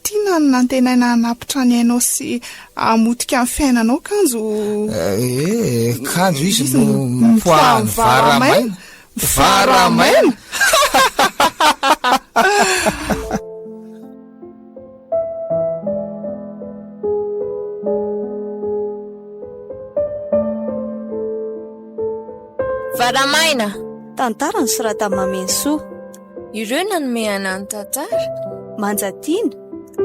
Tiana ny nantenaina hanapitra ny ainao sy hamotika amin'ny fiainanao kanjo. Kanjo izy no mipoahany varamaina. Varamaina. Varamaina. Tantara ny Soratamamensoa. Ireo nanome anany tantara. Manjatiana,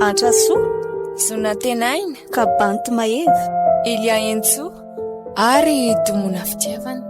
Antrasoa, Zonatenaina, Kabanty Maheva, Elia Entsoa ary Domona Fitiavana.